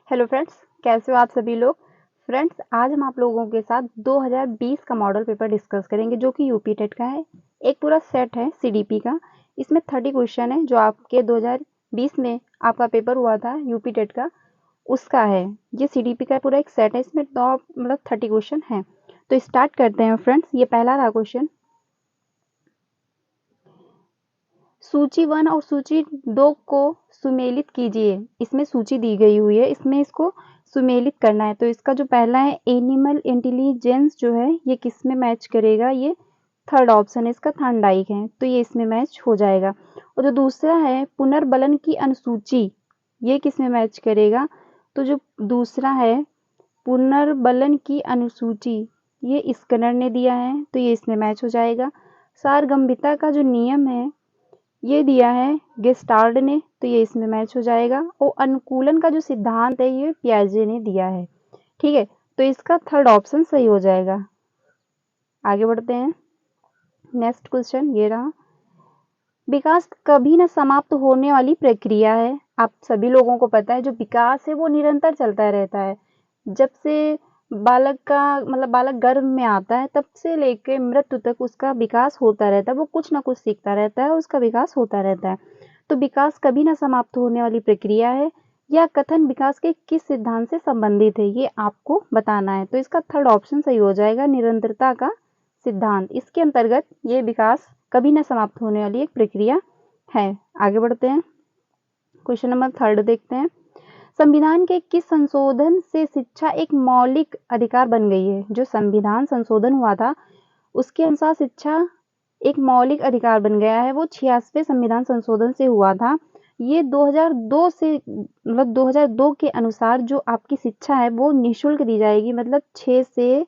Hello friends, कैसे हो आप सभी लोग। फ्रेंड्स, आज हम आप लोगों के साथ 2020 का मॉडल पेपर डिस्कस करेंगे जो कि यूपी टेट का है। एक पूरा सेट है सीडीपी का। इसमें 30 क्वेश्चन है जो आपके 2020 में आपका पेपर हुआ था यूपी टेट का, उसका है। ये सीडीपी का पूरा एक सेट है, इसमें तो मतलब 30 क्वेश्चन है। तो स्टार्ट करते हैं फ्रेंड्स। ये पहला रहा क्वेश्चन। सूची 1 और सूची 2 को सुमेलित कीजिए। इसमें सूची दी गई हुई है, इसमें इसको सुमेलित करना है। तो इसका जो पहला है एनिमल इंटेलिजेंस जो है ये किस में मैच करेगा, ये थर्ड ऑप्शन है, इसका थॉर्नडाइक है, तो ये इसमें मैच हो जाएगा। और जो दूसरा है पुनर्बलन की अनुसूची, ये किस में मैच करेगा, तो जो दूसरा है पुनर्बलन की अनुसूची, ये स्कनर ने दिया है, तो ये इसमें मैच हो जाएगा। सारगम्यता का जो नियम है ये दिया है गेस्टाल्ट ने, तो ये इसमें मैच हो जाएगा। और अनुकूलन का जो सिद्धांत है ये पियाजे ने दिया है। ठीक है, तो इसका थर्ड ऑप्शन सही हो जाएगा। आगे बढ़ते हैं। नेक्स्ट क्वेश्चन ये रहा। विकास कभी न समाप्त होने वाली प्रक्रिया है। आप सभी लोगों को पता है जो विकास है वो निरंतर चलता रहता है। जब से बालक गर्भ में आता है तब से लेकर मृत्यु तक उसका विकास होता रहता है। वो कुछ ना कुछ सीखता रहता है, उसका विकास होता रहता है। तो विकास कभी ना समाप्त होने वाली प्रक्रिया है। यह कथन विकास के किस सिद्धांत से संबंधित है, ये आपको बताना है। तो इसका थर्ड ऑप्शन सही हो जाएगा, निरंतरता का सिद्धांत। इसके अंतर्गत ये विकास कभी न समाप्त होने वाली एक प्रक्रिया है। आगे बढ़ते हैं। क्वेश्चन नंबर थर्ड देखते हैं। संविधान के किस संशोधन से शिक्षा एक मौलिक अधिकार बन गई है। जो संविधान संशोधन हुआ था उसके अनुसार शिक्षा एक मौलिक अधिकार बन गया है। वो 86वें संविधान संशोधन से हुआ था। ये 2002 से मतलब 2002 के अनुसार जो आपकी शिक्षा है वो निःशुल्क दी जाएगी। मतलब 6 से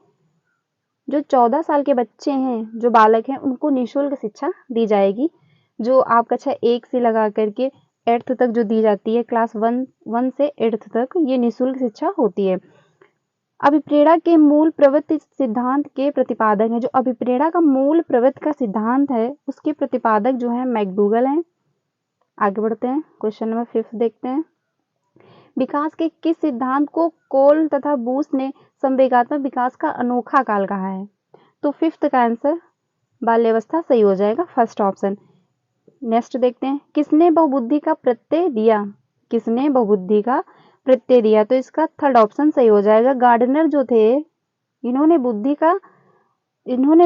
जो 14 साल के बच्चे हैं, जो बालक हैं, उनको निःशुल्क शिक्षा दी जाएगी। जो आप कक्षा 1 से लगा करके 8th तक जो दी जाती है, क्लास 1 से 8th तक ये निःशुल्क शिक्षा होती है। अभिप्रेरणा के मूल प्रवृत्ति सिद्धांत के प्रतिपादक हैं। जो अभिप्रेरणा का मूल प्रवृत्ति का सिद्धांत है उसके प्रतिपादक जो है मैकडूगल हैं। आगे बढ़ते हैं। क्वेश्चन नंबर 5 देखते हैं। विकास के किस सिद्धांत को कोल तथा बूस ने संवेगात्मक विकास का अनोखा काल कहा है। तो 5th का आंसर बाल्यावस्था सही हो जाएगा, फर्स्ट ऑप्शन। नेक्स्ट देखते हैं। किसने बहुबुद्धि का प्रत्यय दिया। किसने बहुबुद्धि का प्रत्यय दिया, तो इसका थर्ड ऑप्शन सही हो जाएगा। गार्डनर जो थे इन्होंने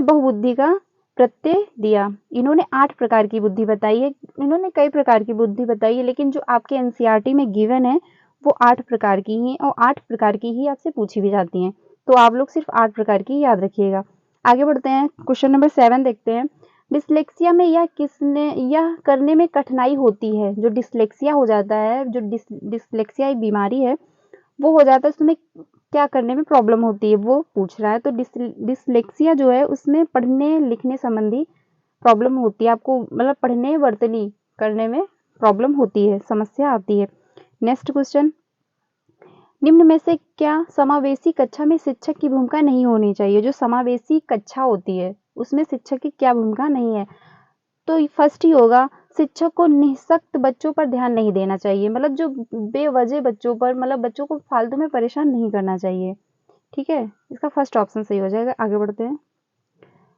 बहुबुद्धि का प्रत्यय दिया। इन्होंने 8 प्रकार की बुद्धि बताई है। इन्होंने कई प्रकार की बुद्धि बताई है, लेकिन जो आपके एनसीईआरटी में गिवन है वो 8 प्रकार की ही, और 8 प्रकार की ही आपसे पूछी भी जाती हैं। तो आप लोग सिर्फ 8 प्रकार की याद रखिएगा। आगे बढ़ते हैं। क्वेश्चन नंबर 7 देखते हैं। डिसलेक्सिया में यह करने में कठिनाई होती है। जो डिसलेक्सिया हो जाता है, जो डिसलेक्सिया एक बीमारी है वो हो जाता है, उसमें क्या करने में प्रॉब्लम होती है वो पूछ रहा है। तो डिसलेक्सिया जो है उसमें पढ़ने लिखने संबंधी प्रॉब्लम होती है। आपको मतलब पढ़ने वर्तनी करने में प्रॉब्लम होती है, समस्या आती है। Next question. निम्न में से क्या समावेशी कक्षा में शिक्षक की भूमिका नहीं होनी चाहिए। जो समावेशी कक्षा होती है उसमें शिक्षक की क्या भूमिका नहीं है, तो फर्स्ट ही होगा, शिक्षक को निःशक्त बच्चों पर ध्यान नहीं देना चाहिए। मतलब जो बेवजह बच्चों पर, मतलब बच्चों को फालतू में परेशान नहीं करना चाहिए। ठीक है, इसका फर्स्ट ऑप्शन सही हो जाएगा। आगे बढ़ते हैं।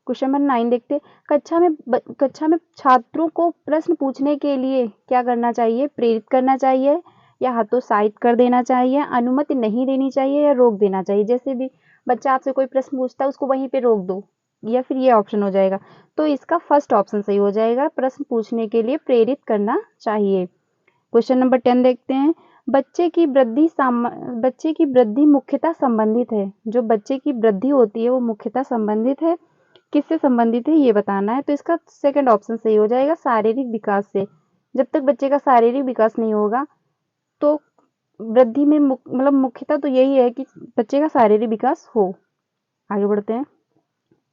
क्वेश्चन नंबर 9 देखते हैं। कक्षा में छात्रों को प्रश्न पूछने के लिए क्या करना चाहिए। प्रेरित करना चाहिए या हतोत्साहित कर देना चाहिए, अनुमति नहीं देनी चाहिए या रोक देना चाहिए। जैसे भी बच्चा आपसे कोई प्रश्न पूछता है उसको वहीं पे रोक दो, या फिर ये ऑप्शन हो जाएगा। तो इसका फर्स्ट ऑप्शन सही हो जाएगा, प्रश्न पूछने के लिए प्रेरित करना चाहिए। क्वेश्चन नंबर 10 देखते हैं। बच्चे की वृद्धि मुख्यतः संबंधित है। जो बच्चे की वृद्धि होती है वो मुख्यतः संबंधित है, किससे संबंधित है ये बताना है। तो इसका सेकंड ऑप्शन सही हो जाएगा, शारीरिक विकास से। जब तक बच्चे का शारीरिक विकास नहीं होगा तो वृद्धि में मतलब मुख्यतः तो यही है कि बच्चे का शारीरिक विकास हो। आगे बढ़ते हैं।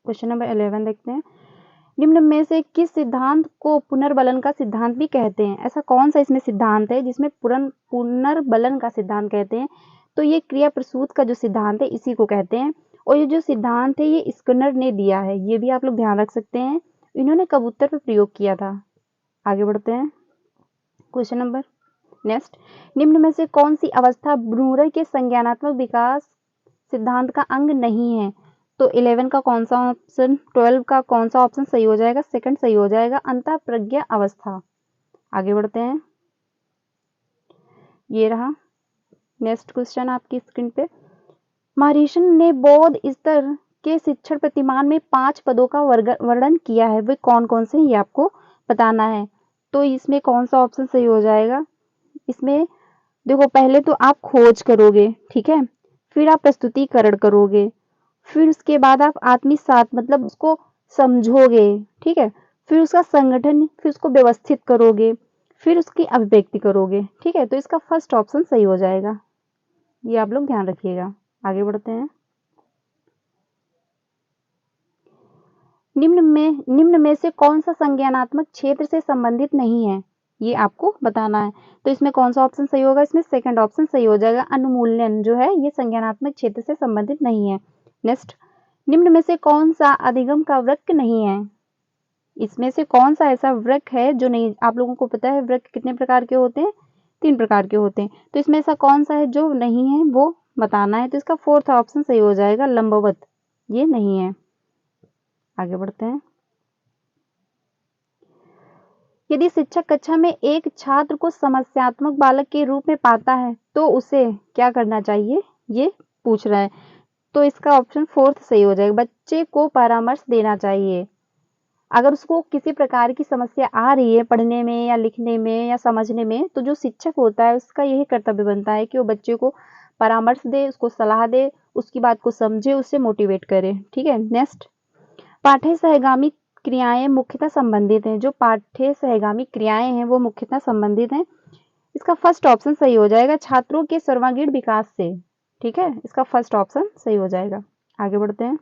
क्वेश्चन नंबर 11 देखते हैं। निम्न में से किस सिद्धांत को पुनर्बलन का सिद्धांत भी कहते हैं। ऐसा कौन सा इसमें सिद्धांत है जिसमें पुनर्बलन का सिद्धांत कहते हैं। तो ये क्रिया प्रसूत का जो सिद्धांत है इसी को कहते हैं। और ये जो सिद्धांत है ये स्किनर ने दिया है, ये भी आप लोग ध्यान रख सकते हैं। इन्होंने कबूतर पर प्रयोग किया था। आगे बढ़ते हैं। क्वेश्चन नंबर नेक्स्ट, निम्न में से कौन सी अवस्था ब्रूनर के संज्ञानात्मक विकास सिद्धांत का अंग नहीं है? तो 11 का कौन सा ऑप्शन, 12 का कौन सा ऑप्शन सही हो जाएगा? सेकंड सही हो जाएगा, अंतःप्रज्ञा अवस्था। आगे बढ़ते हैं, ये रहा नेक्स्ट क्वेश्चन आपकी स्क्रीन पे। महर्षि ने बौद्ध स्तर के शिक्षण प्रतिमान में 5 पदों का वर्णन किया है, वे कौन कौन से, ये आपको बताना है। तो इसमें कौन सा ऑप्शन सही हो जाएगा? इसमें देखो, पहले तो आप खोज करोगे, ठीक है, फिर आप प्रस्तुतिकरण करोगे, फिर उसके बाद आप आत्मसात मतलब उसको समझोगे, ठीक है, फिर उसका संगठन, फिर उसको व्यवस्थित करोगे, फिर उसकी अभिव्यक्ति करोगे, ठीक है। तो इसका फर्स्ट ऑप्शन सही हो जाएगा, ये आप लोग ध्यान रखिएगा। आगे बढ़ते हैं, निम्न में से कौन सा संज्ञानात्मक क्षेत्र से संबंधित नहीं है, ये आपको बताना है। तो इसमें कौन सा ऑप्शन सही होगा? इसमें सेकंड ऑप्शन सही हो जाएगा, अनुमूल्यन जो है ये संज्ञानात्मक क्षेत्र से संबंधित नहीं है। नेक्स्ट, निम्न में से कौन सा अधिगम का वृक्क नहीं है? इसमें से कौन सा ऐसा वृक्क है जो नहीं, आप लोगों को पता है वृक्क कितने प्रकार के होते हैं? 3 प्रकार के होते हैं। तो इसमें ऐसा कौन सा है जो नहीं है, वो बताना है। तो इसका फोर्थ ऑप्शन सही हो जाएगा, लंबवत, ये नहीं है। आगे बढ़ते हैं, यदि शिक्षक कक्षा में एक छात्र को समस्यात्मक बालक के रूप में पाता है तो उसे क्या करना चाहिए, ये पूछ रहा है। तो इसका ऑप्शन फोर्थ सही हो जाएगा, बच्चे को परामर्श देना चाहिए। अगर उसको किसी प्रकार की समस्या आ रही है पढ़ने में या लिखने में या समझने में, तो जो शिक्षक होता है उसका यही कर्तव्य बनता है कि वो बच्चे को परामर्श दे, उसको सलाह दे, उसकी बात को समझे, उससे मोटिवेट करे, ठीक है। नेक्स्ट, पाठ्य सहगामी क्रियाएं मुख्यतः संबंधित हैं, जो पाठ्य सहगामी क्रियाएं हैं वो मुख्यतः संबंधित हैं। इसका फर्स्ट ऑप्शन सही हो जाएगा, छात्रों के सर्वांगीण विकास से, ठीक है, इसका फर्स्ट ऑप्शन सही हो जाएगा। आगे बढ़ते हैं,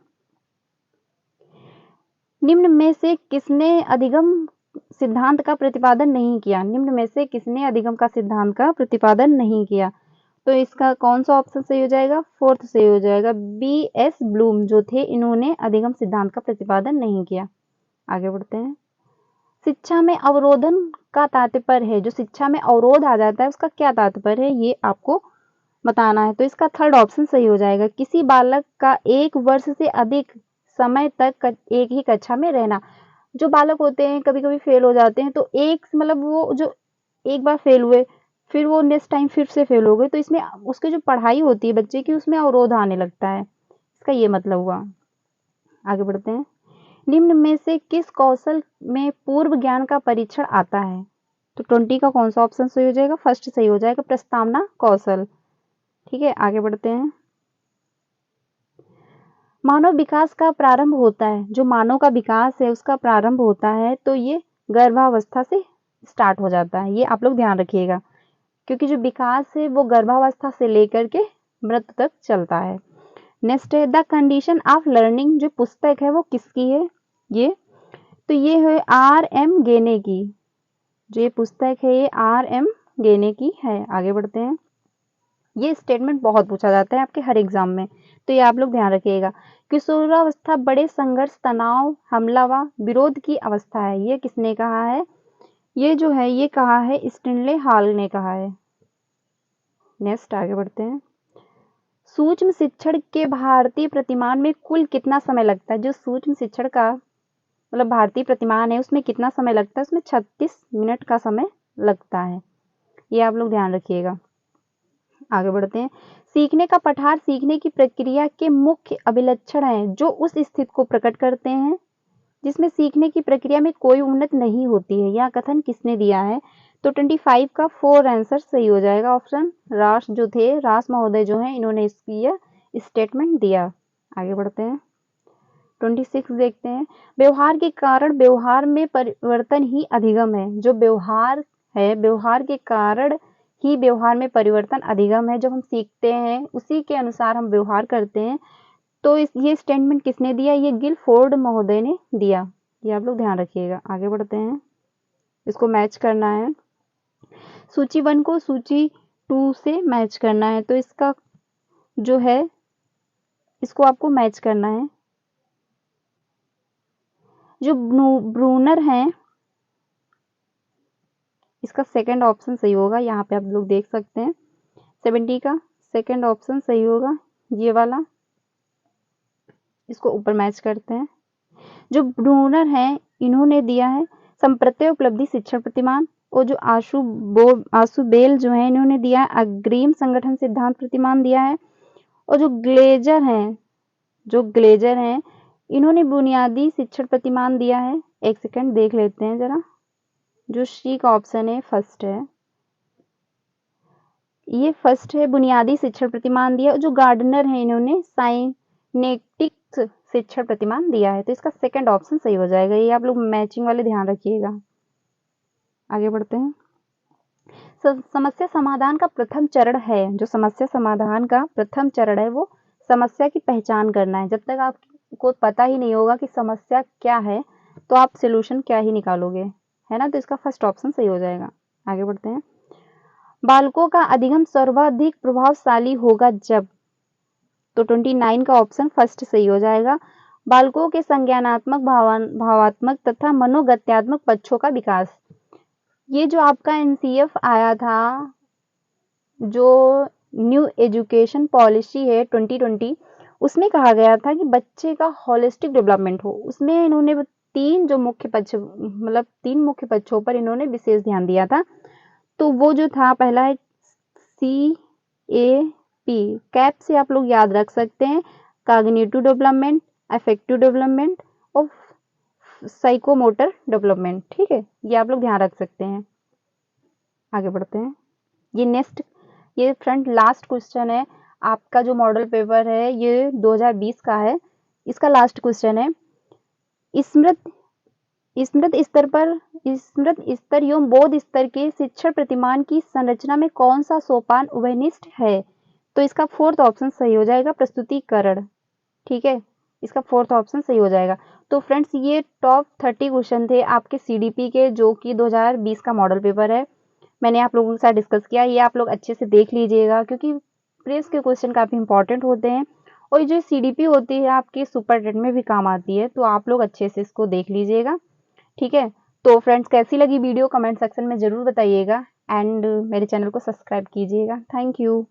निम्न में से किसने अधिगम सिद्धांत का प्रतिपादन नहीं किया? निम्न में से किसने अधिगम का सिद्धांत का प्रतिपादन नहीं किया? तो इसका कौन सा ऑप्शन सही हो जाएगा? फोर्थ सही हो जाएगा, B.S. ब्लूम जो थे, इन्होंने अधिगम सिद्धांत का प्रतिपादन नहीं किया। आगे बढ़ते हैं, शिक्षा में अवरोधन का तात्पर्य है, जो शिक्षा में अवरोध आ जाता है उसका क्या तात्पर्य है, ये आपको बताना है। तो इसका थर्ड ऑप्शन सही हो जाएगा, किसी बालक का 1 वर्ष से अधिक समय तक एक ही कक्षा में रहना। जो बालक होते हैं कभी कभी फेल हो जाते हैं, तो एक मतलब वो जो एक बार फेल हुए, फिर वो नेक्स्ट टाइम फिर से फेल हो गए, तो इसमें उसकी जो पढ़ाई होती है बच्चे की, उसमें अवरोध आने लगता है, इसका ये मतलब हुआ। आगे बढ़ते हैं, निम्न में से किस कौशल में पूर्व ज्ञान का परीक्षण आता है? तो 20 का कौन सा ऑप्शन सही हो जाएगा? फर्स्ट सही हो जाएगा, प्रस्तावना कौशल, ठीक है। आगे बढ़ते हैं, मानव विकास का प्रारंभ होता है, जो मानव का विकास है उसका प्रारंभ होता है, तो ये गर्भावस्था से स्टार्ट हो जाता है, ये आप लोग ध्यान रखिएगा, क्योंकि जो विकास है वो गर्भावस्था से लेकर के मृत्यु तक चलता है। नेक्स्ट है, द कंडीशन ऑफ लर्निंग, जो पुस्तक है वो किसकी है? ये तो ये है R.M. गेने की, जो ये पुस्तक है ये R.M. गेने की है। आगे बढ़ते हैं, ये स्टेटमेंट बहुत पूछा जाता है आपके हर एग्जाम में, तो ये आप लोग ध्यान रखिएगा। किशोरावस्था बड़े संघर्ष, तनाव, हमला व विरोध की अवस्था है, ये किसने कहा है? ये जो है ये कहा है स्टिनले हॉल ने कहा है। नेक्स्ट आगे बढ़ते हैं, सूक्ष्म शिक्षण के भारतीय प्रतिमान में कुल कितना समय लगता है? जो सूक्ष्म शिक्षण का मतलब भारतीय प्रतिमान है उसमें कितना समय लगता है? उसमें 36 मिनट का समय लगता है, ये आप लोग ध्यान रखिएगा। आगे बढ़ते हैं, सीखने का पठार सीखने की प्रक्रिया के मुख्य अभिलक्षण हैं, जो उस स्थिति को प्रकट करते हैं जिसमें सीखने की प्रक्रिया में कोई उन्नति नहीं होती है। यह कथन किसने दिया है? तो 25 का 4 आंसर सही हो जाएगा, ऑप्शन रास जो थे, रास महोदय जो हैं, इन्होंने इसकी यह स्टेटमेंट दिया। आगे बढ़ते हैं, 26 देखते हैं, व्यवहार के कारण व्यवहार में परिवर्तन ही अधिगम है। जो व्यवहार है, व्यवहार के कारण ही व्यवहार में परिवर्तन अधिगम है। जब हम सीखते हैं उसी के अनुसार हम व्यवहार करते हैं। तो ये स्टेटमेंट किसने दिया? ये गिलफोर्ड महोदय ने दिया, ये आप लोग ध्यान रखिएगा। आगे बढ़ते हैं, इसको मैच करना है, सूची 1 को सूची 2 से मैच करना है, तो इसका जो है इसको आपको मैच करना है। जो ब्रूनर हैं इसका सेकंड ऑप्शन सही होगा, यहाँ पे आप लोग देख सकते हैं 70 का सेकंड ऑप्शन सही होगा, ये वाला। इसको ऊपर मैच करते हैं। जो ब्रूनर हैं इन्होंने दिया है संप्रत्य उपलब्धि शिक्षण प्रतिमान, और जो आशु बेल जो है इन्होंने दिया है अग्रिम संगठन सिद्धांत प्रतिमान दिया है। और जो ग्लेजर हैं इन्होंने बुनियादी शिक्षण प्रतिमान दिया है। एक सेकंड देख लेते हैं जरा, जो सी का ऑप्शन है फर्स्ट है, ये फर्स्ट है, बुनियादी शिक्षण प्रतिमान दिया। जो गार्डनर है इन्होंने साइनेटिक्स शिक्षण प्रतिमान दिया है, तो इसका सेकंड ऑप्शन सही हो जाएगा। ये आप लोग मैचिंग वाले ध्यान रखिएगा। आगे बढ़ते हैं। समस्या समाधान का प्रथम चरण है, जो समस्या समाधान का प्रथम चरण है वो समस्या की पहचान करना है। जब तक आपको पता ही नहीं होगा कि समस्या क्या है तो आप सोल्यूशन क्या ही निकालोगे, है ना। तो इसका फर्स्ट ऑप्शन सही हो जाएगा। आगे बढ़ते हैं। बालकों का अधिगम सर्वाधिक प्रभावशाली होगा जब, तो 29 का ऑप्शन फर्स्ट सही हो जाएगा। बालकों के संज्ञानात्मक भावात्मक तथा मनोगत्यात्मक पक्षों का विकास। ये जो आपका एनसीएफ आया था, जो न्यू एजुकेशन पॉलिसी है 2020, उसमें कहा गया था कि बच्चे का होलिस्टिक डेवलपमेंट हो। उसमें इन्होंने तीन मुख्य पक्षों पर इन्होंने विशेष ध्यान दिया था। तो वो जो था पहला है CAP, कैप से आप लोग याद रख सकते हैं, कॉग्निटिव डेवलपमेंट, अफेक्टिव डेवलपमेंट और साइकोमोटर डेवलपमेंट। ठीक है, ये आप लोग ध्यान रख सकते हैं। आगे बढ़ते हैं। ये फ्रंट लास्ट क्वेश्चन है। आपका जो मॉडल पेपर है ये 2020 का है। इसका लास्ट क्वेश्चन है, स्मृत स्तर एवं बोध स्तर के शिक्षण प्रतिमान की संरचना में कौन सा सोपान उभयनिष्ठ है? तो इसका फोर्थ ऑप्शन सही हो जाएगा, प्रस्तुतिकरण। ठीक है, इसका फोर्थ ऑप्शन सही हो जाएगा। तो फ्रेंड्स ये टॉप 30 क्वेश्चन थे आपके CDP के, जो कि 2020 का मॉडल पेपर है। मैंने आप लोगों के साथ डिस्कस किया, ये आप लोग अच्छे से देख लीजिएगा क्योंकि प्रीवियस के क्वेश्चन काफ़ी इंपॉर्टेंट होते हैं और जो CDP होती है आपकी सुपर टेट में भी काम आती है, तो आप लोग अच्छे से इसको देख लीजिएगा। ठीक है, तो फ्रेंड्स कैसी लगी वीडियो कमेंट सेक्शन में ज़रूर बताइएगा एंड मेरे चैनल को सब्सक्राइब कीजिएगा। Thank you.